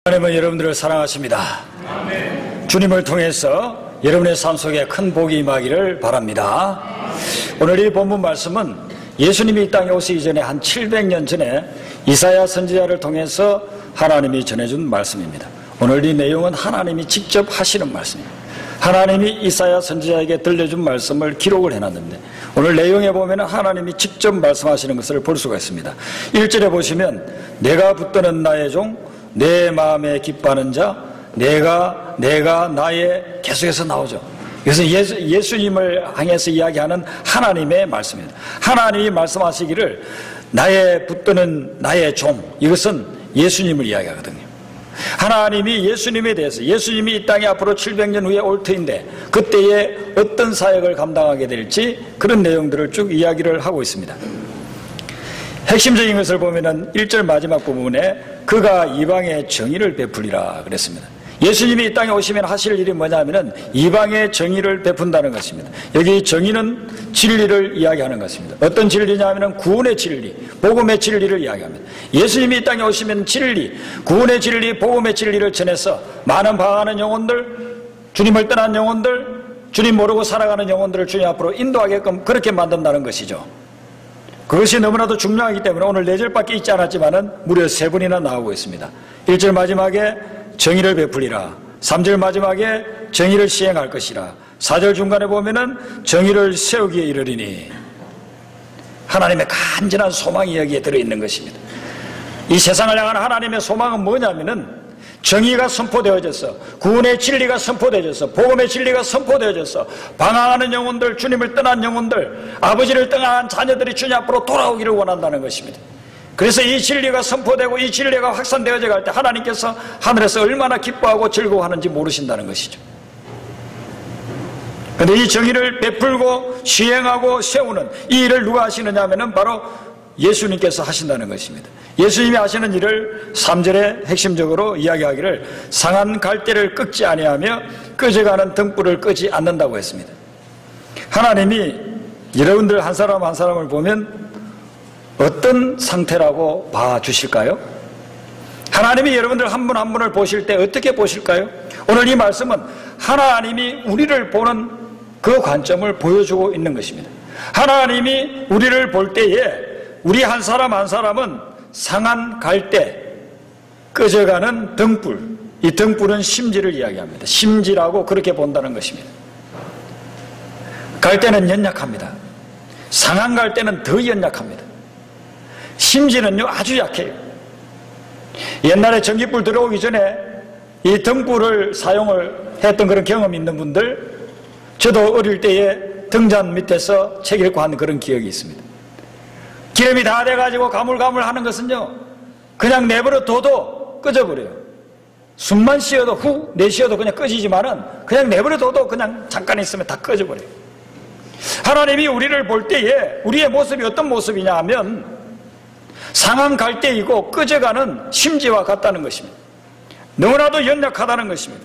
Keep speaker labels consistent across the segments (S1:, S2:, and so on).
S1: 하나님은 여러분들을 사랑하십니다. 아멘. 주님을 통해서 여러분의 삶 속에 큰 복이 임하기를 바랍니다. 오늘 이 본문 말씀은 예수님이 이 땅에 오시기 전에 한 700년 전에 이사야 선지자를 통해서 하나님이 전해준 말씀입니다. 오늘 이 내용은 하나님이 직접 하시는 말씀입니다. 하나님이 이사야 선지자에게 들려준 말씀을 기록을 해놨는데 오늘 내용에 보면 하나님이 직접 말씀하시는 것을 볼 수가 있습니다. 1절에 보시면 내가 붙드는 나의 종 내 마음에 기뻐하는 자 내가 나의 계속해서 나오죠. 그래서 예수님을 향해서 이야기하는 하나님의 말씀입니다. 하나님이 말씀하시기를 나의 붙드는 나의 종, 이것은 예수님을 이야기하거든요. 하나님이 예수님에 대해서, 예수님이 이 땅에 앞으로 700년 후에 올 터인데 그때에 어떤 사역을 감당하게 될지 그런 내용들을 쭉 이야기를 하고 있습니다. 핵심적인 것을 보면은 1절 마지막 부분에 그가 이방의 정의를 베풀리라 그랬습니다. 예수님이 이 땅에 오시면 하실 일이 뭐냐면은 이방의 정의를 베푼다는 것입니다. 여기 정의는 진리를 이야기하는 것입니다. 어떤 진리냐면은 구원의 진리, 복음의 진리를 이야기합니다. 예수님이 이 땅에 오시면 진리, 구원의 진리, 복음의 진리를 전해서 많은 방황하는 영혼들, 주님을 떠난 영혼들, 주님 모르고 살아가는 영혼들을 주님 앞으로 인도하게끔 그렇게 만든다는 것이죠. 그것이 너무나도 중요하기 때문에 오늘 4절밖에 있지 않았지만은 무려 3번이나 나오고 있습니다. 1절 마지막에 정의를 베풀리라, 3절 마지막에 정의를 시행할 것이라, 4절 중간에 보면은 정의를 세우기에 이르리니. 하나님의 간절한 소망이 여기에 들어있는 것입니다. 이 세상을 향한 하나님의 소망은 뭐냐면은 정의가 선포되어져서, 구원의 진리가 선포되어져서, 복음의 진리가 선포되어져서 방황하는 영혼들, 주님을 떠난 영혼들, 아버지를 떠난 자녀들이 주님 앞으로 돌아오기를 원한다는 것입니다. 그래서 이 진리가 선포되고 이 진리가 확산되어져 갈 때 하나님께서 하늘에서 얼마나 기뻐하고 즐거워하는지 모르신다는 것이죠. 그런데 이 정의를 베풀고 시행하고 세우는 이 일을 누가 하시느냐 하면은 바로 예수님께서 하신다는 것입니다. 예수님이 하시는 일을 3절에 핵심적으로 이야기하기를 상한 갈대를 꺾지 아니하며 꺼져가는 등불을 끄지 않는다고 했습니다. 하나님이 여러분들 한 사람 한 사람을 보면 어떤 상태라고 봐주실까요? 하나님이 여러분들 한 분 한 분을 보실 때 어떻게 보실까요? 오늘 이 말씀은 하나님이 우리를 보는 그 관점을 보여주고 있는 것입니다. 하나님이 우리를 볼 때에 우리 한 사람 한 사람은 상한 갈대, 꺼져가는 등불, 이 등불은 심지를 이야기합니다. 심지라고 그렇게 본다는 것입니다. 갈대는 연약합니다. 상한 갈대는 더 연약합니다. 심지는요 아주 약해요. 옛날에 전기불 들어오기 전에 이 등불을 사용을 했던 그런 경험이 있는 분들, 저도 어릴 때에 등잔 밑에서 책 읽고 한 그런 기억이 있습니다. 기름이 다 돼가지고 가물가물 하는 것은요 그냥 내버려 둬도 꺼져버려요. 숨만 쉬어도 후 내쉬어도 그냥 꺼지지만은 그냥 내버려 둬도 그냥 잠깐 있으면 다 꺼져버려요. 하나님이 우리를 볼 때에 우리의 모습이 어떤 모습이냐 하면 상한 갈대이고 꺼져가는 심지와 같다는 것입니다. 너무나도 연약하다는 것입니다.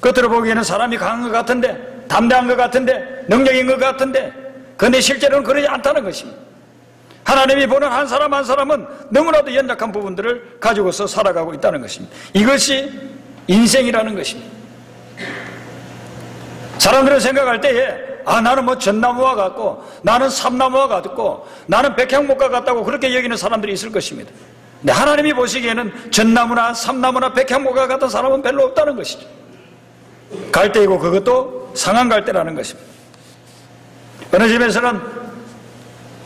S1: 겉으로 보기에는 사람이 강한 것 같은데, 담대한 것 같은데, 능력인 것 같은데, 그런데 실제로는 그러지 않다는 것입니다. 하나님이 보는 한 사람 한 사람은 너무나도 연약한 부분들을 가지고서 살아가고 있다는 것입니다. 이것이 인생이라는 것입니다. 사람들은 생각할 때에 나는 뭐 전나무와 같고 나는 삼나무와 같고 나는 백향목과 같다고 그렇게 여기는 사람들이 있을 것입니다. 근데 하나님이 보시기에는 전나무나 삼나무나 백향목과 같은 사람은 별로 없다는 것이죠. 갈대이고 그것도 상한 갈대라는 것입니다. 어느 집에서는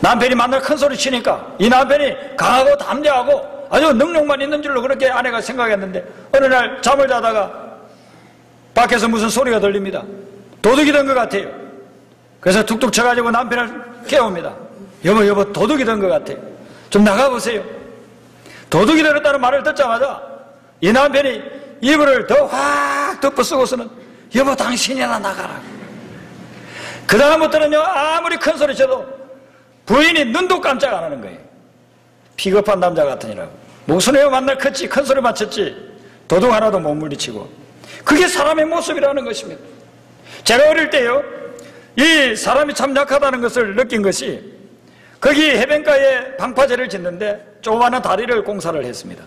S1: 남편이 만날 큰 소리 치니까 이 남편이 강하고 담대하고 아주 능력만 있는 줄로 그렇게 아내가 생각했는데 어느 날 잠을 자다가 밖에서 무슨 소리가 들립니다. 도둑이 된 것 같아요. 그래서 툭툭 쳐가지고 남편을 깨웁니다. 여보 도둑이 된 것 같아요. 좀 나가보세요. 도둑이 되었다는 말을 듣자마자 이 남편이 이불을 더 확 덮어 쓰고서는 여보 당신이나 나가라. 그 다음부터는요 아무리 큰 소리 쳐도 부인이 눈도 깜짝 안 하는 거예요. 비겁한 남자 같으니라고. 무슨 애가 만날 컸지 큰 소리만 쳤지 도둑 하나도 못 물리치고. 그게 사람의 모습이라는 것입니다. 제가 어릴 때요 이 사람이 참 약하다는 것을 느낀 것이 거기 해변가에 방파제를 짓는데 조그마한 다리를 공사를 했습니다.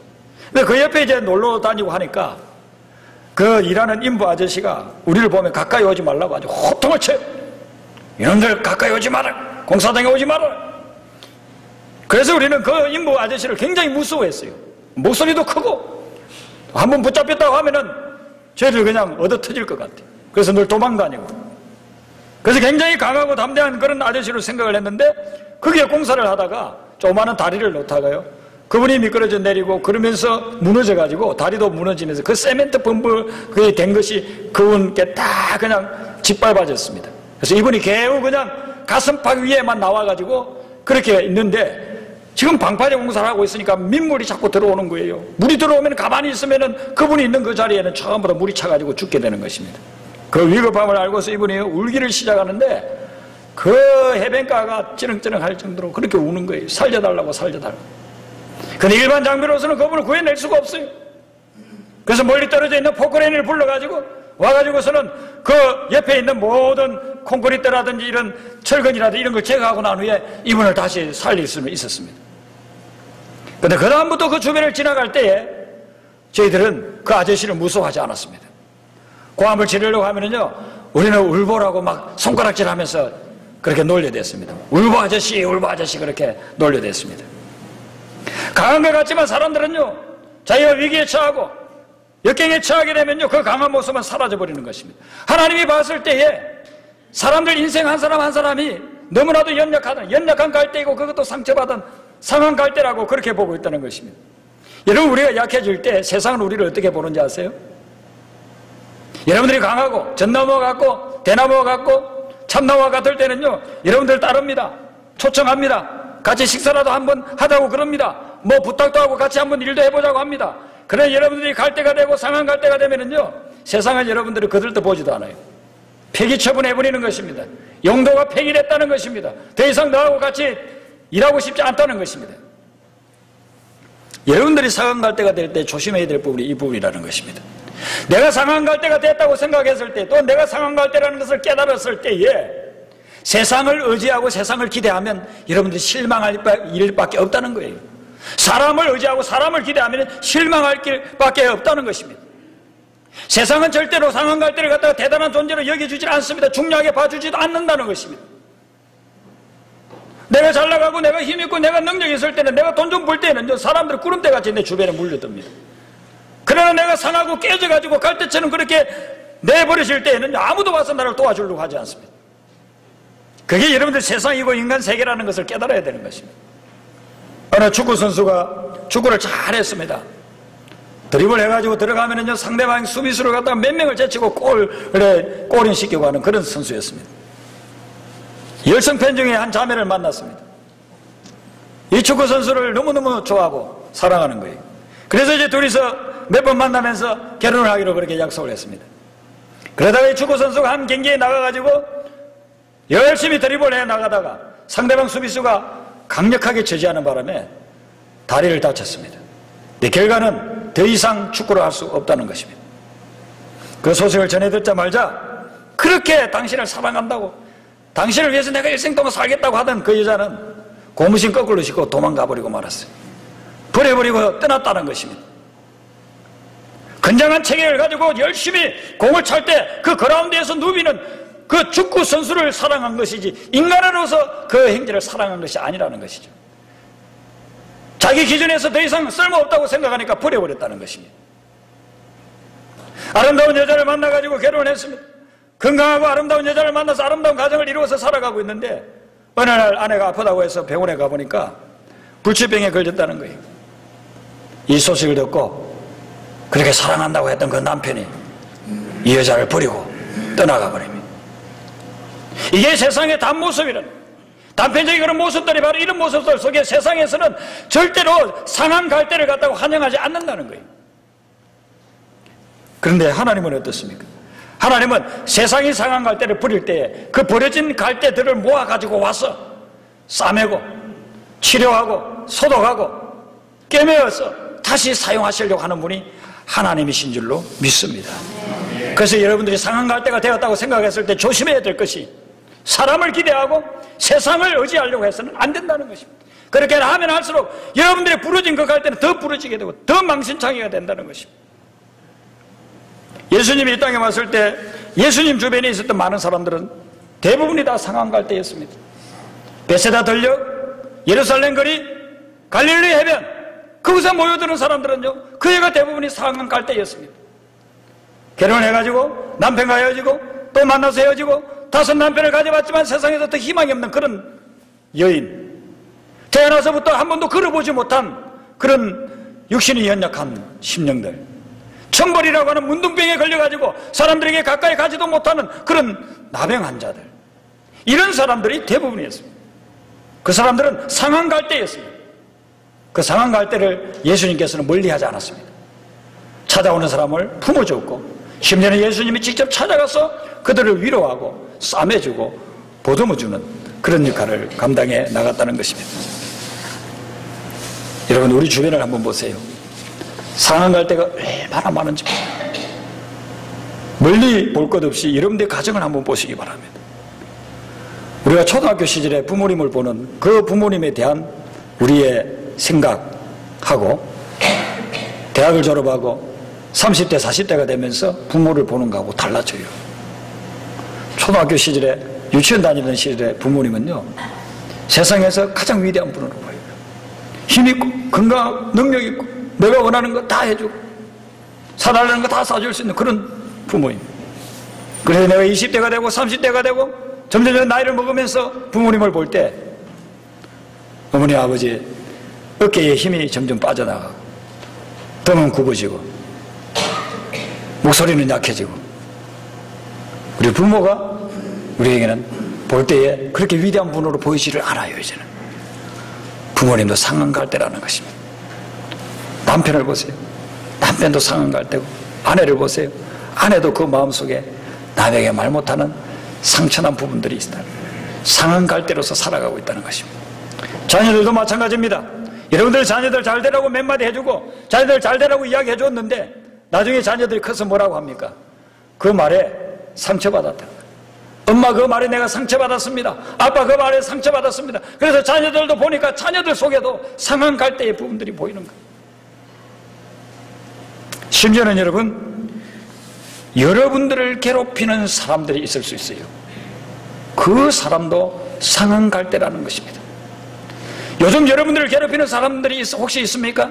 S1: 근데 그 옆에 이제 놀러 다니고 하니까 그 일하는 인부 아저씨가 우리를 보면 가까이 오지 말라고 아주 호통을 쳐요. 이놈들 가까이 오지 마라. 공사장에 오지 마라. 그래서 우리는 그 인부 아저씨를 굉장히 무서워했어요. 목소리도 크고 한번 붙잡혔다고 하면은 저희들 그냥 얻어 터질 것 같아요. 그래서 늘 도망다니고. 그래서 굉장히 강하고 담대한 그런 아저씨로 생각을 했는데 거기에 공사를 하다가 조그마한 다리를 놓다가요, 그분이 미끄러져 내리고 그러면서 무너져가지고 다리도 무너지면서 그 세멘트 범벅 그게 된 것이 그분께 다 그냥 짓밟아졌습니다. 그래서 이분이 겨우 그냥 가슴팍 위에만 나와가지고 그렇게 있는데 지금 방파제 공사를 하고 있으니까 민물이 자꾸 들어오는 거예요. 물이 들어오면 가만히 있으면은 그분이 있는 그 자리에는 처음부터 물이 차가지고 죽게 되는 것입니다. 그 위급함을 알고서 이분이 울기를 시작하는데 그 해변가가 찌렁찌렁 할 정도로 그렇게 우는 거예요. 살려달라고 살려달라고. 근데 일반 장비로서는 그분을 구해낼 수가 없어요. 그래서 멀리 떨어져 있는 포크레인을 불러가지고 와가지고서는 그 옆에 있는 모든 콘크리트라든지 이런 철근이라든지 이런 걸 제거하고 난 후에 이분을 다시 살릴 수는 있었습니다. 근데 그 다음부터 그 주변을 지나갈 때에 저희들은 그 아저씨를 무서워하지 않았습니다. 고함을 지르려고 하면은요, 우리는 울보라고 막 손가락질 하면서 그렇게 놀려댔습니다. 울보 아저씨 그렇게 놀려댔습니다. 강한 것 같지만 사람들은요, 자기가 위기에 처하고 역경에 처하게 되면요, 그 강한 모습은 사라져버리는 것입니다. 하나님이 봤을 때에 사람들 인생 한 사람 한 사람이 너무나도 연약한 갈대이고 그것도 상처받은 상한 갈대라고 그렇게 보고 있다는 것입니다. 여러분, 우리가 약해질 때 세상은 우리를 어떻게 보는지 아세요? 여러분들이 강하고 전나무와 같고 대나무와 같고 참나무와 같을 때는요, 여러분들 따릅니다. 초청합니다. 같이 식사라도 한번 하자고 그럽니다. 뭐 부탁도 하고 같이 한번 일도 해보자고 합니다. 그러나 여러분들이 갈대가 되고 상한 갈대가 되면은요, 세상은 여러분들이 거들떠 보지도 않아요. 폐기 처분해버리는 것입니다. 용도가 폐기됐다는 것입니다. 더 이상 너하고 같이 일하고 싶지 않다는 것입니다. 여러분들이 상한 갈대가 될 때 조심해야 될 부분이 이 부분이라는 것입니다. 내가 상한 갈대가 됐다고 생각했을 때, 또 내가 상한 갈대라는 것을 깨달았을 때에 세상을 의지하고 세상을 기대하면 여러분들이 실망할 일밖에 없다는 거예요. 사람을 의지하고 사람을 기대하면 실망할 길밖에 없다는 것입니다. 세상은 절대로 상한 갈대를 갖다가 대단한 존재로 여겨주지 않습니다. 중요하게 봐주지도 않는다는 것입니다. 내가 잘 나가고 내가 힘있고 내가 능력이 있을 때는, 내가 돈 좀 벌 때는 사람들이 구름대같이 내 주변에 물려듭니다. 그러나 내가 상하고 깨져가지고 갈대처럼 그렇게 내버려질 때에는 아무도 와서 나를 도와주려고 하지 않습니다. 그게 여러분들 세상이고 인간 세계라는 것을 깨달아야 되는 것입니다. 어느 축구 선수가 축구를 잘했습니다. 드리블 해가지고 들어가면은요, 상대방 수비수를 갖다가 몇 명을 제치고 골인 시키고 하는 그런 선수였습니다. 열성팬 중에 한 자매를 만났습니다. 이 축구 선수를 너무너무 좋아하고 사랑하는 거예요. 그래서 이제 둘이서 몇 번 만나면서 결혼을 하기로 그렇게 약속을 했습니다. 그러다가 이 축구 선수가 한 경기에 나가가지고 열심히 드리블을 해 나가다가 상대방 수비수가 강력하게 저지하는 바람에 다리를 다쳤습니다. 근데 결과는 더 이상 축구를 할 수 없다는 것입니다. 그 소식을 전해 듣자마자 그렇게 당신을 사랑한다고, 당신을 위해서 내가 일생 동안 살겠다고 하던 그 여자는 고무신 거꾸로 신고 도망가버리고 말았어요. 버려버리고 떠났다는 것입니다. 건장한 체계를 가지고 열심히 공을 찰 때 그 그라운드에서 누비는 그 축구 선수를 사랑한 것이지 인간으로서 그 행제를 사랑한 것이 아니라는 것이죠. 자기 기준에서 더 이상 쓸모없다고 생각하니까 버려버렸다는 것입니다. 아름다운 여자를 만나가지고 결혼했습니다. 건강하고 아름다운 여자를 만나서 아름다운 가정을 이루어서 살아가고 있는데 어느 날 아내가 아프다고 해서 병원에 가보니까 불치병에 걸렸다는 거예요. 이 소식을 듣고 그렇게 사랑한다고 했던 그 남편이 이 여자를 버리고 떠나가 버립니다. 이게 세상의 단모습이라는, 단편적인 그런 모습들이 바로 이런 모습들 속에 세상에서는 절대로 상한 갈대를 갖다가 환영하지 않는다는 거예요. 그런데 하나님은 어떻습니까? 하나님은 세상이 상한 갈대를 버릴 때에 그 버려진 갈대들을 모아가지고 와서 싸매고 치료하고 소독하고 꿰매어서 다시 사용하시려고 하는 분이 하나님이신 줄로 믿습니다. 그래서 여러분들이 상한 갈대가 되었다고 생각했을 때 조심해야 될 것이, 사람을 기대하고 세상을 의지하려고 해서는 안 된다는 것입니다. 그렇게 하면 할수록 여러분들의 부러진 그 갈대는 더 부러지게 되고 더 망신창이가 된다는 것입니다. 예수님이 이 땅에 왔을 때 예수님 주변에 있었던 많은 사람들은 대부분이 다 상한 갈대였습니다. 베세다 들녘, 예루살렘 거리, 갈릴리 해변, 그곳에 모여드는 사람들은요, 그 애가 대부분이 상한 갈대였습니다. 결혼해가지고 남편과 헤어지고 또 만나서 헤어지고 다섯 남편을 가져봤지만 세상에서 더 희망이 없는 그런 여인, 태어나서부터 한 번도 걸어보지 못한 그런 육신이 연약한 심령들, 천벌이라고 하는 문둥병에 걸려가지고 사람들에게 가까이 가지도 못하는 그런 나병 환자들, 이런 사람들이 대부분이었습니다. 그 사람들은 상한 갈대였습니다. 그 상한 갈대를 예수님께서는 멀리하지 않았습니다. 찾아오는 사람을 품어줬고, 심지어는 예수님이 직접 찾아가서 그들을 위로하고 싸매주고 보듬어주는 그런 역할을 감당해 나갔다는 것입니다. 여러분, 우리 주변을 한번 보세요. 상한 갈대가 얼마나 많은지 멀리 볼 것 없이 여러분들의 가정을 한번 보시기 바랍니다. 우리가 초등학교 시절에 부모님을 보는 그 부모님에 대한 우리의 생각하고 대학을 졸업하고 30대 40대가 되면서 부모를 보는 거하고 달라져요. 초등학교 시절에 유치원 다니던 시절에 부모님은요, 세상에서 가장 위대한 분으로 보여요. 힘있고 건강하고 능력 있고 내가 원하는 거 다 해주고 사달라는 거 다 사줄 수 있는 그런 부모입니다. 그래서 내가 20대가 되고 30대가 되고 점점 나이를 먹으면서 부모님을 볼 때 어머니 아버지 어깨에 힘이 점점 빠져나가고 등은 굽어지고 목소리는 약해지고, 우리 부모가 우리에게는 볼 때에 그렇게 위대한 분으로 보이지를 않아요. 이제는 부모님도 상한 갈대라는 것입니다. 남편을 보세요. 남편도 상한 갈대고, 아내를 보세요. 아내도 그 마음속에 남에게 말 못하는 상처난 부분들이 있다. 상한 갈대로서 살아가고 있다는 것입니다. 자녀들도 마찬가지입니다. 여러분들 자녀들 잘 되라고 몇 마디 해주고 자녀들 잘 되라고 이야기해 줬는데 나중에 자녀들이 커서 뭐라고 합니까? 그 말에 상처받았다. 엄마 그 말에 내가 상처받았습니다. 아빠 그 말에 상처받았습니다. 그래서 자녀들도 보니까 자녀들 속에도 상한 갈대의 부분들이 보이는 거예요. 심지어는 여러분들을 괴롭히는 사람들이 있을 수 있어요. 그 사람도 상한 갈대라는 것입니다. 요즘 여러분들을 괴롭히는 사람들이 혹시 있습니까?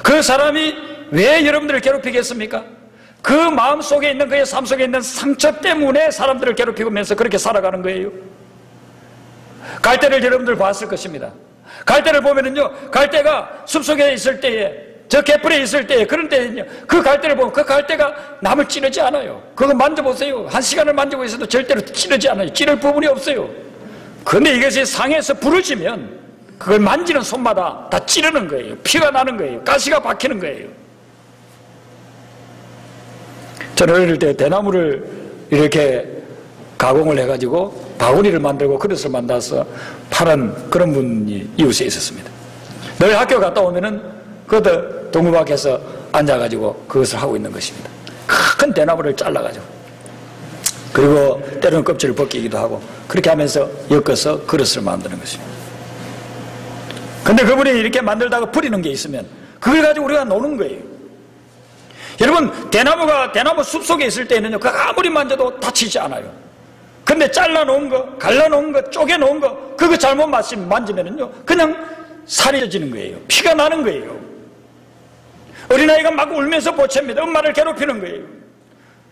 S1: 그 사람이 왜 여러분들을 괴롭히겠습니까? 그 마음 속에 있는, 그의 삶 속에 있는 상처 때문에 사람들을 괴롭히면서 그렇게 살아가는 거예요. 갈대를 여러분들 봤을 것입니다. 갈대를 보면은요, 갈대가 숲속에 있을 때에, 저 개풀에 있을 때에, 그런 때는요, 그 갈대를 보면 그 갈대가 남을 찌르지 않아요. 그거 만져보세요. 한 시간을 만지고 있어도 절대로 찌르지 않아요. 찌를 부분이 없어요. 그런데 이것이 상해서 부러지면 그걸 만지는 손마다 다 찌르는 거예요. 피가 나는 거예요. 가시가 박히는 거예요. 저는 어릴 때 대나무를 이렇게 가공을 해가지고 바구니를 만들고 그릇을 만들어서 파는 그런 분이 이웃에 있었습니다. 늘 학교 갔다 오면은 그것도 동무 밖에서 앉아가지고 그것을 하고 있는 것입니다. 큰 대나무를 잘라가지고, 그리고 때로는 껍질을 벗기기도 하고 그렇게 하면서 엮어서 그릇을 만드는 것입니다. 근데 그분이 이렇게 만들다가 버리는 게 있으면 그걸 가지고 우리가 노는 거예요. 여러분, 대나무 숲속에 있을 때는요, 그 아무리 만져도 다치지 않아요. 근데 잘라놓은 거, 갈라놓은 거, 쪼개놓은 거, 그거 잘못 만지면은요, 그냥 살이 져지는 거예요. 피가 나는 거예요. 어린아이가 막 울면서 보채입니다. 엄마를 괴롭히는 거예요.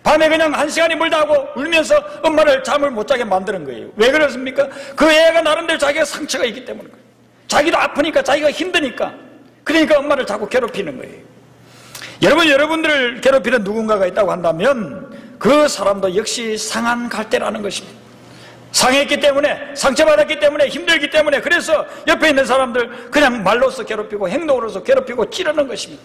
S1: 밤에 그냥 한 시간이 멀다 하고 울면서 엄마를 잠을 못 자게 만드는 거예요. 왜 그렇습니까? 그 애가 나름대로 자기가 상처가 있기 때문에 그래요. 자기도 아프니까, 자기가 힘드니까. 그러니까 엄마를 자꾸 괴롭히는 거예요. 여러분들을 괴롭히는 누군가가 있다고 한다면 그 사람도 역시 상한 갈대라는 것입니다. 상했기 때문에, 상처받았기 때문에, 힘들기 때문에, 그래서 옆에 있는 사람들 그냥 말로서 괴롭히고 행동으로서 괴롭히고 찌르는 것입니다.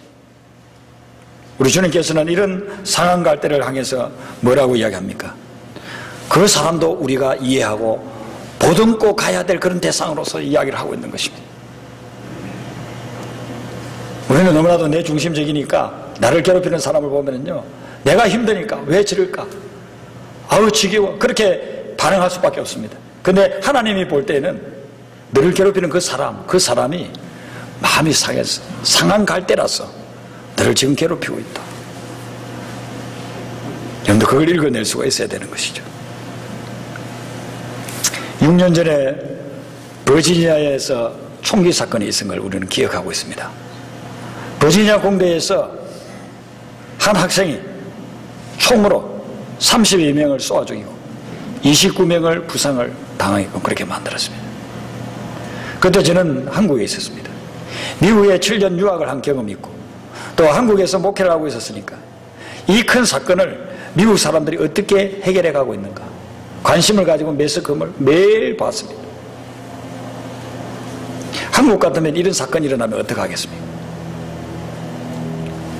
S1: 우리 주님께서는 이런 상한 갈대를 향해서 뭐라고 이야기합니까? 그 사람도 우리가 이해하고 보듬고 가야 될 그런 대상으로서 이야기를 하고 있는 것입니다. 우리는 너무나도 내 중심적이니까 나를 괴롭히는 사람을 보면요, 내가 힘드니까 왜 지를까? 아우 지겨워. 그렇게 반응할 수밖에 없습니다. 근데 하나님이 볼 때는 너를 괴롭히는 그 사람이 마음이 상해서 상한 갈대라서 너를 지금 괴롭히고 있다. 여러분도 그걸 읽어낼 수가 있어야 되는 것이죠. 6년 전에 버지니아에서 총기 사건이 있은 걸 우리는 기억하고 있습니다. 버지니아 공대에서 한 학생이 총으로 32명을 쏘아 죽이고 29명을 부상을 당하게끔 그렇게 만들었습니다. 그때 저는 한국에 있었습니다. 미국에 7년 유학을 한 경험이 있고 또 한국에서 목회를 하고 있었으니까 이 큰 사건을 미국 사람들이 어떻게 해결해 가고 있는가 관심을 가지고 매스컴을 매일 봤습니다. 한국 같으면 이런 사건이 일어나면 어떻게 하겠습니까?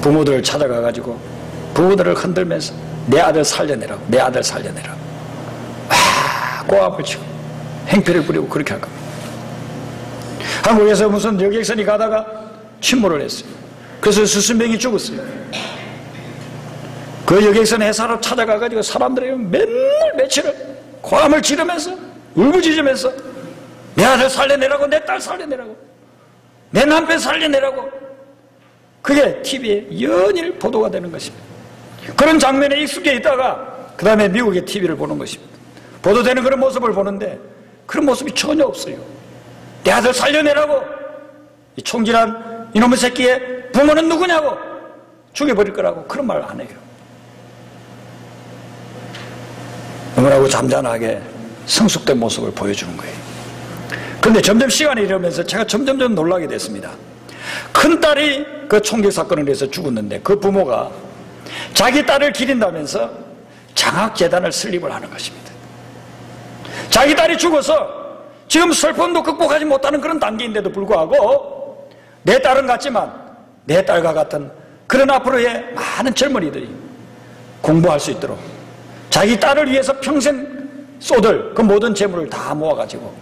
S1: 부모들을 찾아가 가지고 부모들을 흔들면서 내 아들 살려내라고, 내 아들 살려내라고 꼬압을 치고 행패를 부리고 그렇게 할 겁니다. 한국에서 무슨 여객선이 가다가 침몰을 했어요. 그래서 수십 명이 죽었어요. 그 여객선 해사로 찾아가가지고 사람들이 맨날 며칠을 고함을 지르면서 울부짖으면서 내 아들 살려내라고, 내 딸 살려내라고, 내 남편 살려내라고. 그게 TV에 연일 보도가 되는 것입니다. 그런 장면에 익숙해 있다가 그 다음에 미국의 TV를 보는 것입니다. 보도되는 그런 모습을 보는데 그런 모습이 전혀 없어요. 내 아들 살려내라고, 이 총질한 이놈의 새끼의 부모는 누구냐고, 죽여버릴 거라고 그런 말 안 해요. 너무나고 잠잠하게 성숙된 모습을 보여주는 거예요. 그런데 점점 시간이 이러면서 제가 점점 놀라게 됐습니다. 큰딸이 그 총기 사건을 해서 죽었는데 그 부모가 자기 딸을 기린다면서 장학재단을 설립을 하는 것입니다. 자기 딸이 죽어서 지금 슬픔도 극복하지 못하는 그런 단계인데도 불구하고 내 딸은 같지만 내 딸과 같은 그런 앞으로의 많은 젊은이들이 공부할 수 있도록 자기 딸을 위해서 평생 쏟을 그 모든 재물을 다 모아가지고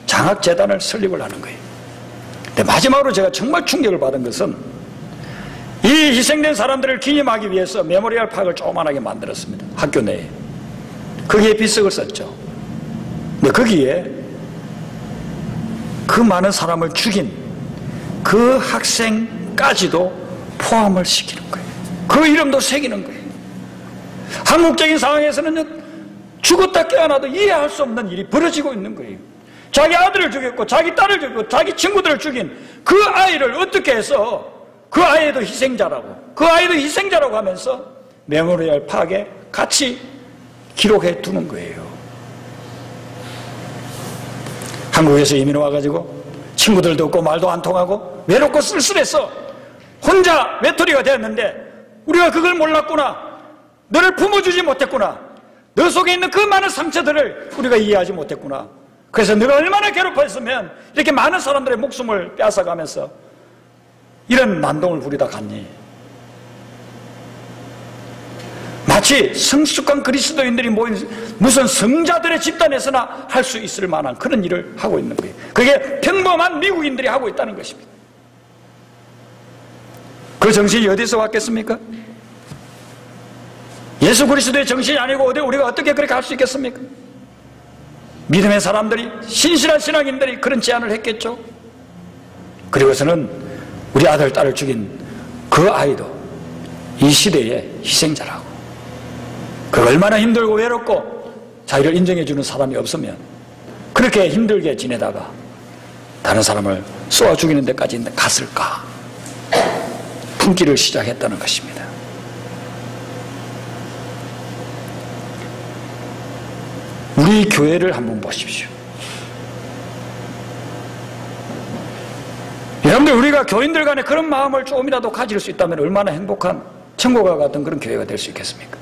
S1: 장학재단을 설립을 하는 거예요. 근데 마지막으로 제가 정말 충격을 받은 것은 이 희생된 사람들을 기념하기 위해서 메모리얼 파크를 조그만하게 만들었습니다. 학교 내에. 거기에 비석을 썼죠. 근데 거기에 그 많은 사람을 죽인 그 학생까지도 포함을 시키는 거예요. 그 이름도 새기는 거예요. 한국적인 상황에서는 죽었다 깨어나도 이해할 수 없는 일이 벌어지고 있는 거예요. 자기 아들을 죽였고 자기 딸을 죽였고 자기 친구들을 죽인 그 아이를 어떻게 해서 그 아이도 희생자라고 하면서 메모리얼 파크에 같이 기록해 두는 거예요. 한국에서 이민 와가지고 친구들도 없고 말도 안 통하고 외롭고 쓸쓸해서 혼자 외톨이가 되었는데 우리가 그걸 몰랐구나. 너를 품어주지 못했구나. 너 속에 있는 그 많은 상처들을 우리가 이해하지 못했구나. 그래서 너가 얼마나 괴롭혔으면 이렇게 많은 사람들의 목숨을 빼앗아가면서 이런 난동을 부리다 갔니. 마치 성숙한 그리스도인들이 모인 무슨 성자들의 집단에서나 할 수 있을 만한 그런 일을 하고 있는 거예요. 그게 평범한 미국인들이 하고 있다는 것입니다. 그 정신이 어디서 왔겠습니까? 예수 그리스도의 정신이 아니고 우리가 어떻게 그렇게 할 수 있겠습니까? 믿음의 사람들이, 신실한 신앙인들이 그런 제안을 했겠죠. 그리고서는 우리 아들, 딸을 죽인 그 아이도 이 시대의 희생자라고, 그 얼마나 힘들고 외롭고 자기를 인정해주는 사람이 없으면 그렇게 힘들게 지내다가 다른 사람을 쏘아 죽이는 데까지 갔을까 품기를 시작했다는 것입니다. 우리 교회를 한번 보십시오. 여러분들, 우리가 교인들 간에 그런 마음을 조금이라도 가질 수 있다면 얼마나 행복한 천국과 같은 그런 교회가 될 수 있겠습니까?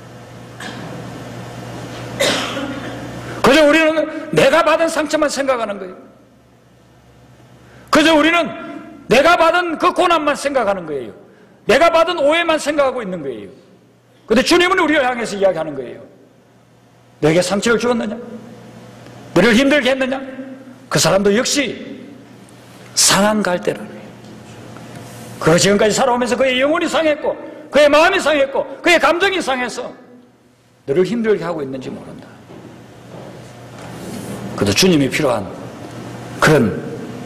S1: 그저 우리는 내가 받은 상처만 생각하는 거예요. 그저 우리는 내가 받은 그 고난만 생각하는 거예요. 내가 받은 오해만 생각하고 있는 거예요. 그런데 주님은 우리를 향해서 이야기하는 거예요. 너에게 상처를 주었느냐? 너를 힘들게 했느냐? 그 사람도 역시 상한 갈대라는 거예요. 그가 지금까지 살아오면서 그의 영혼이 상했고 그의 마음이 상했고 그의 감정이 상해서 너를 힘들게 하고 있는지 모른다. 그래도 주님이 필요한 그런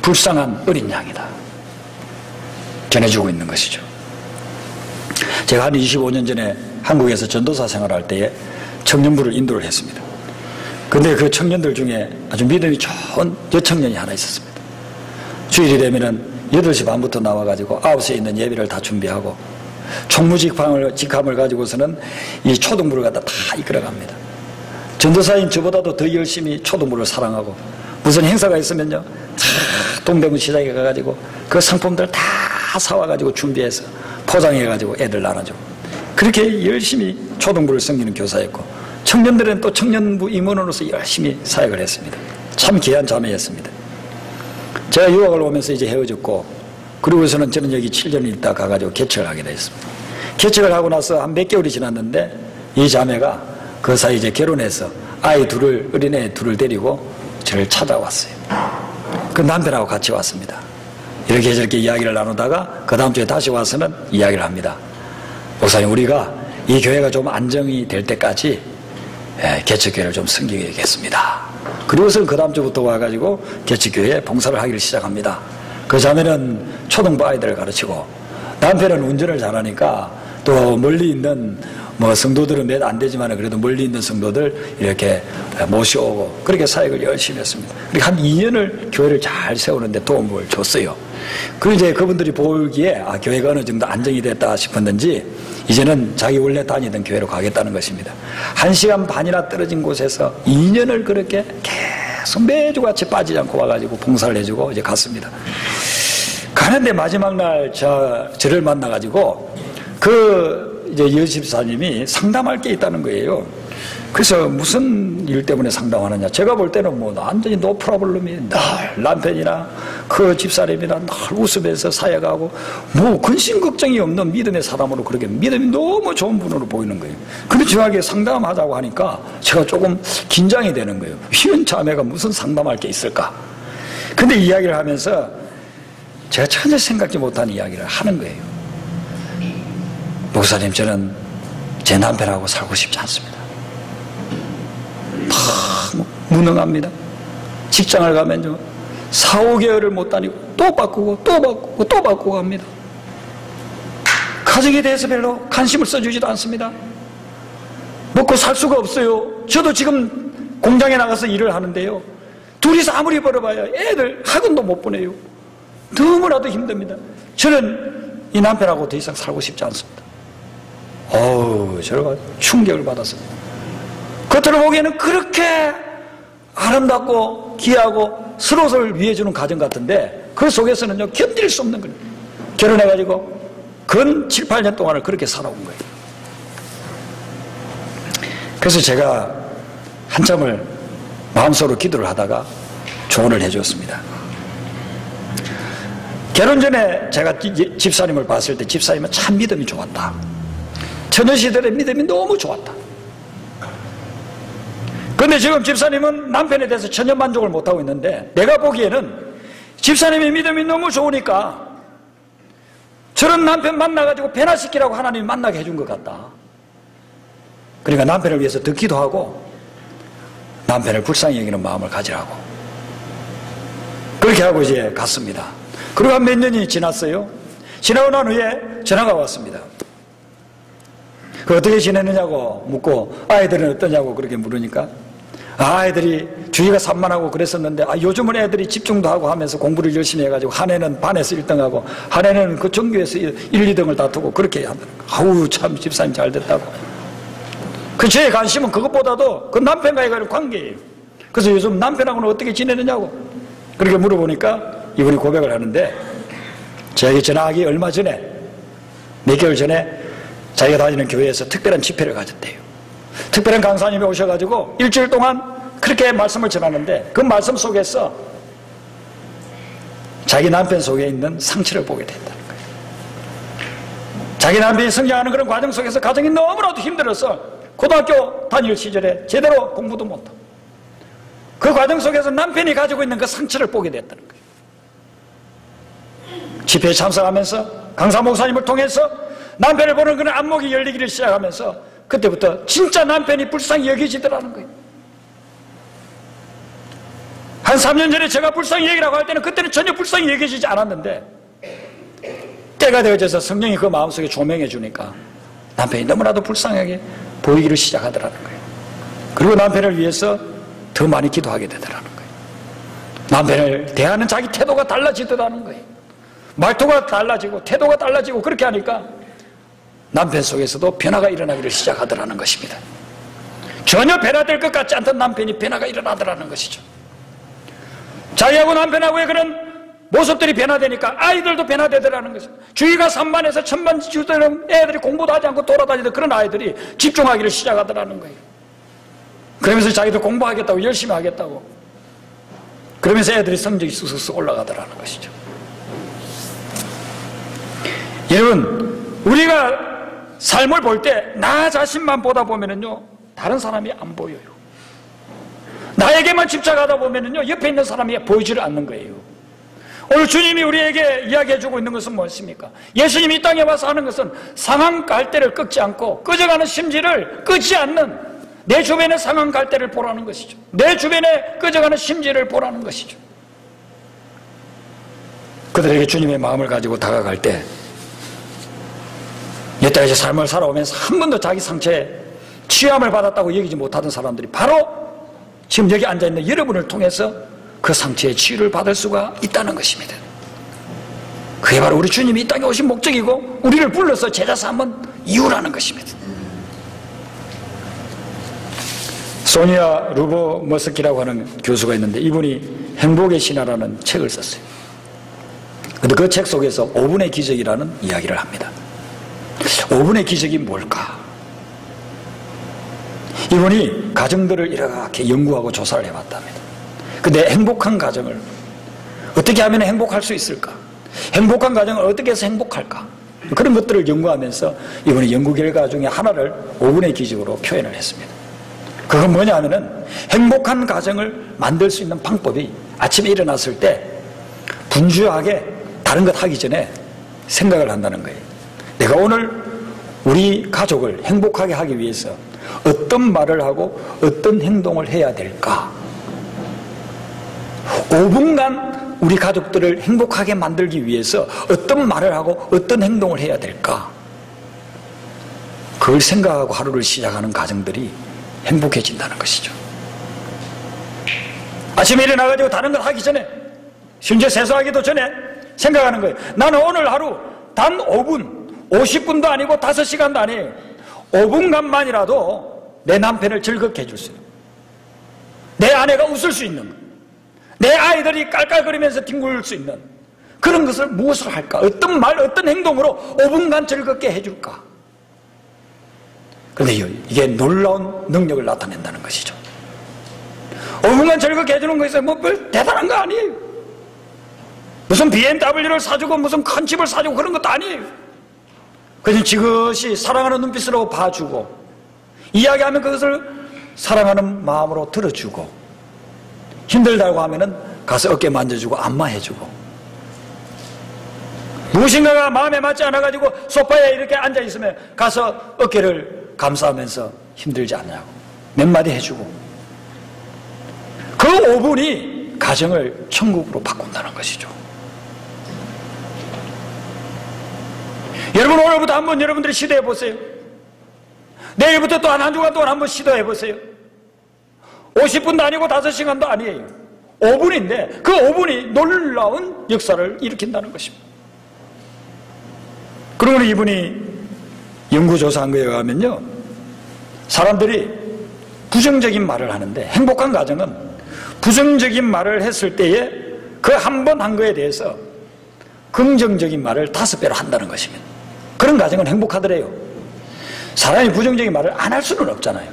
S1: 불쌍한 어린 양이다 전해주고 있는 것이죠. 제가 한 25년 전에 한국에서 전도사 생활할 때에 청년부를 인도를 했습니다. 근데 그 청년들 중에 아주 믿음이 좋은 여청년이 하나 있었습니다. 주일이 되면은 8시 반부터 나와가지고 9시에 있는 예배를 다 준비하고 총무직함을 가지고서는 이 초등부를 갖다 다 이끌어갑니다. 전도사인 저보다도 더 열심히 초등부를 사랑하고 무슨 행사가 있으면요 동대문 시장에 가가지고 그 상품들 다 사와가지고 준비해서 포장해가지고 애들 나눠주고 그렇게 열심히 초등부를 섬기는 교사였고 청년들은 또 청년부 임원으로서 열심히 사역을 했습니다. 참 귀한 자매였습니다. 제가 유학을 오면서 이제 헤어졌고 그러고서는 저는 여기 7년 있다 가가지고 개척을 하게 됐습니다. 개척을 하고 나서 한 몇 개월이 지났는데 이 자매가 그 사이 이제 결혼해서 어린애 둘을 데리고 저를 찾아왔어요. 그 남편하고 같이 왔습니다. 이렇게 저렇게 이야기를 나누다가 그 다음 주에 다시 와서는 이야기를 합니다. 목사님, 우리가 이 교회가 좀 안정이 될 때까지 개척교회를 좀 섬기겠습니다. 그리고서 그 다음 주부터 와가지고 개척교회에 봉사를 하기를 시작합니다. 그 자매는 초등부 아이들을 가르치고 남편은 운전을 잘하니까 또 멀리 있는 성도들은 몇 안 되지만 그래도 멀리 있는 성도들 이렇게 모셔오고 그렇게 사역을 열심히 했습니다. 그리고 한 2년을 교회를 잘 세우는데 도움을 줬어요. 그리고 이제 그분들이 보기에 교회가 어느 정도 안정이 됐다 싶었는지 이제는 자기 원래 다니던 교회로 가겠다는 것입니다. 1시간 반이나 떨어진 곳에서 2년을 그렇게 계속 매주 같이 빠지지 않고 와가지고 봉사를 해주고 이제 갔습니다. 가는데 마지막 날 저를 만나가지고 이제 여집사님이 상담할 게 있다는 거예요. 그래서 무슨 일 때문에 상담하느냐. 제가 볼 때는 완전히 노 프로블럼이 늘 남편이나 그 집사람이나 늘 웃으면서 사역하고 근심 걱정이 없는 믿음의 사람으로 그렇게 믿음이 너무 좋은 분으로 보이는 거예요. 근데 저에게 상담하자고 하니까 제가 조금 긴장이 되는 거예요. 이런 자매가 무슨 상담할 게 있을까. 근데 이야기를 하면서 제가 전혀 생각지 못한 이야기를 하는 거예요. 목사님, 저는 제 남편하고 살고 싶지 않습니다. 다 무능합니다. 직장을 가면요 4, 5개월을 못 다니고 또 바꾸고 또 바꾸고 또 바꾸고 합니다. 가정에 대해서 별로 관심을 써주지도 않습니다. 먹고 살 수가 없어요. 저도 지금 공장에 나가서 일을 하는데요 둘이서 아무리 벌어봐야 애들 학원도 못 보내요. 너무나도 힘듭니다. 저는 이 남편하고 더 이상 살고 싶지 않습니다. 제가 충격을 받았습니다. 겉으로 보기에는 그렇게 아름답고 귀하고 서로를 위해주는 가정 같은데 그 속에서는요 견딜 수 없는 거예요. 결혼해가지고 근 7, 8년 동안을 그렇게 살아온 거예요. 그래서 제가 한참을 마음속으로 기도를 하다가 조언을 해주었습니다. 결혼 전에 제가 집사님을 봤을 때 집사님은 참 믿음이 좋았다. 처녀시들의 믿음이 너무 좋았다. 그런데 지금 집사님은 남편에 대해서 전혀 만족을 못하고 있는데 내가 보기에는 집사님의 믿음이 너무 좋으니까 저런 남편 만나가지고 변화시키라고 하나님이 만나게 해준 것 같다. 그러니까 남편을 위해서 더 기도하고 남편을 불쌍히 여기는 마음을 가지라고 그렇게 하고 이제 갔습니다. 그리고 한 몇 년이 지났어요. 지나고 난 후에 전화가 왔습니다. 어떻게 지내느냐고 묻고 아이들은 어떠냐고 그렇게 물으니까 아이들이 주위가 산만하고 그랬었는데 요즘은 애들이 집중도 하고 하면서 공부를 열심히 해가지고 한 해는 반에서 1등하고 한 해는 그 전교에서 1, 2등을 다투고 그렇게 한다는 참 집사님 잘 됐다고. 제 관심은 그것보다도 그 남편과의 관계예요. 그래서 요즘 남편하고는 어떻게 지내느냐고 그렇게 물어보니까 이분이 고백을 하는데 저에게 전화하기 얼마 전에 몇 개월 전에 자기가 다니는 교회에서 특별한 집회를 가졌대요. 특별한 강사님이 오셔가지고 일주일 동안 그렇게 말씀을 전하는데 그 말씀 속에서 자기 남편 속에 있는 상처를 보게 된다는 거예요. 자기 남편이 성장하는 그런 과정 속에서 가정이 너무나도 힘들어서 고등학교 다닐 시절에 제대로 공부도 못하고 그 과정 속에서 남편이 가지고 있는 그 상처를 보게 됐다는 거예요. 집회에 참석하면서 강사 목사님을 통해서 남편을 보는 그런 안목이 열리기를 시작하면서 그때부터 진짜 남편이 불쌍히 여겨지더라는 거예요. 한 3년 전에 제가 불쌍히 얘기라고 할 때는 그때는 전혀 불쌍히 여겨지지 않았는데 때가 되어져서 성령이 그 마음속에 조명해 주니까 남편이 너무나도 불쌍하게 보이기를 시작하더라는 거예요. 그리고 남편을 위해서 더 많이 기도하게 되더라는 거예요. 남편을 대하는 자기 태도가 달라지더라는 거예요. 말투가 달라지고 태도가 달라지고 그렇게 하니까 남편 속에서도 변화가 일어나기를 시작하더라는 것입니다. 전혀 변화될 것 같지 않던 남편이 변화가 일어나더라는 것이죠. 자기하고 남편하고의 그런 모습들이 변화되니까 아이들도 변화되더라는 것이죠. 주위가 산만해서 천만 주처럼 애들이 공부도 하지 않고 돌아다니던 그런 아이들이 집중하기를 시작하더라는 거예요. 그러면서 자기도 공부하겠다고 열심히 하겠다고 그러면서 애들이 성적이 쑥쑥 올라가더라는 것이죠. 여러분, 우리가 삶을 볼 때 나 자신만 보다 보면은요 다른 사람이 안 보여요. 나에게만 집착하다 보면은요 옆에 있는 사람이 보이지를 않는 거예요. 오늘 주님이 우리에게 이야기해주고 있는 것은 무엇입니까? 예수님이 이 땅에 와서 하는 것은 상한 갈대를 꺾지 않고 꺼져가는 심지를 끄지 않는 내 주변의 상한 갈대를 보라는 것이죠. 내 주변에 꺼져가는 심지를 보라는 것이죠. 그들에게 주님의 마음을 가지고 다가갈 때 여태까지 삶을 살아오면서 한 번도 자기 상처에 치유함을 받았다고 여기지 못하던 사람들이 바로 지금 여기 앉아있는 여러분을 통해서 그 상처의 치유를 받을 수가 있다는 것입니다. 그게 바로 우리 주님이 이 땅에 오신 목적이고 우리를 불러서 제자 삼은 이유라는 것입니다. 소니아 루버 머스키라고 하는 교수가 있는데 이분이 행복의 신화라는 책을 썼어요. 그런데 그 책 속에서 5분의 기적이라는 이야기를 합니다. 5분의 기적이 뭘까? 이분이 가정들을 이렇게 연구하고 조사를 해봤답니다. 근데 행복한 가정을 어떻게 하면 행복할 수 있을까? 행복한 가정을 어떻게 해서 행복할까? 그런 것들을 연구하면서 이분이 연구 결과 중에 하나를 5분의 기적으로 표현을 했습니다. 그건 뭐냐 하면은 행복한 가정을 만들 수 있는 방법이 아침에 일어났을 때 분주하게 다른 것 하기 전에 생각을 한다는 거예요. 내가 오늘 우리 가족을 행복하게 하기 위해서 어떤 말을 하고 어떤 행동을 해야 될까? 5분간 우리 가족들을 행복하게 만들기 위해서 어떤 말을 하고 어떤 행동을 해야 될까? 그걸 생각하고 하루를 시작하는 가정들이 행복해진다는 것이죠. 아침에 일어나가지고 다른 걸 하기 전에 심지어 세수하기도 전에 생각하는 거예요. 나는 오늘 하루 단 5분 50분도 아니고 5시간도 아니에요. 5분간만이라도 내 남편을 즐겁게 해줄 수 있는, 내 아내가 웃을 수 있는, 내 아이들이 깔깔거리면서 뒹굴 수 있는 그런 것을 무엇을 할까? 어떤 말, 어떤 행동으로 5분간 즐겁게 해줄까? 그런데 이게 놀라운 능력을 나타낸다는 것이죠. 5분간 즐겁게 해주는 것이 뭐 별 대단한 거 아니에요. 무슨 BMW를 사주고 무슨 큰 집을 사주고 그런 것도 아니에요. 그래서 지그시 사랑하는 눈빛으로 봐주고 이야기하면 그것을 사랑하는 마음으로 들어주고 힘들다고 하면은 가서 어깨 만져주고 안마해주고 무엇인가가 마음에 맞지 않아가지고 소파에 이렇게 앉아있으면 가서 어깨를 감싸면서 힘들지 않냐고 몇 마디 해주고 그 5분이 가정을 천국으로 바꾼다는 것이죠. 여러분 오늘부터 한번 여러분들이 시도해 보세요. 내일부터 또 한 주간 동안 한번 시도해 보세요. 50분도 아니고 5시간도 아니에요. 5분인데 그 5분이 놀라운 역사를 일으킨다는 것입니다. 그러고 이분이 연구조사한 거에 의하면요 사람들이 부정적인 말을 하는데 행복한 가정은 부정적인 말을 했을 때에 그 한 번 한 거에 대해서 긍정적인 말을 5배로 한다는 것입니다. 그런 가정은 행복하더래요. 사람이 부정적인 말을 안 할 수는 없잖아요.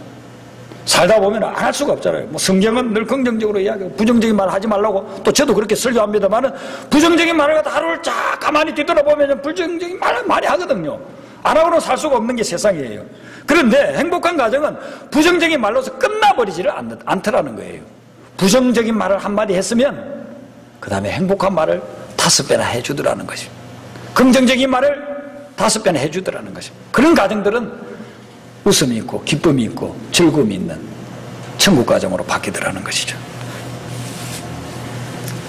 S1: 살다 보면 안 할 수가 없잖아요. 뭐 성경은 늘 긍정적으로 이야기하고 부정적인 말을 하지 말라고 또 저도 그렇게 설교합니다만은 부정적인 말을 갖다 하루를 쫙 가만히 뒤돌아보면 부정적인 말을 많이 하거든요. 안 하고는 살 수가 없는 게 세상이에요. 그런데 행복한 가정은 부정적인 말로서 끝나버리지를 않더라는 거예요. 부정적인 말을 한마디 했으면 그 다음에 행복한 말을 5배나 해주더라는 것이죠. 긍정적인 말을 5배나 해주더라는 것입니다. 그런 가정들은 웃음이 있고 기쁨이 있고 즐거움이 있는 천국 가정으로 바뀌더라는 것이죠.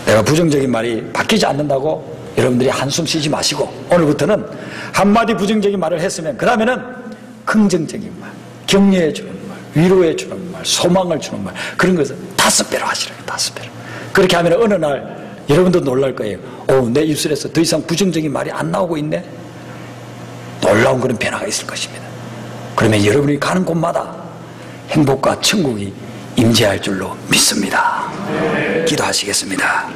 S1: 내가 부정적인 말이 바뀌지 않는다고 여러분들이 한숨 쉬지 마시고 오늘부터는 한마디 부정적인 말을 했으면 그 다음에는 긍정적인 말, 격려해 주는 말, 위로해 주는 말, 소망을 주는 말, 그런 것을 5배로 하시라고요. 5배로. 그렇게 하면 어느 날 여러분도 놀랄 거예요. 내 입술에서 더 이상 부정적인 말이 안 나오고 있네. 놀라운 그런 변화가 있을 것입니다. 그러면 여러분이 가는 곳마다 행복과 천국이 임재할 줄로 믿습니다. 기도하시겠습니다.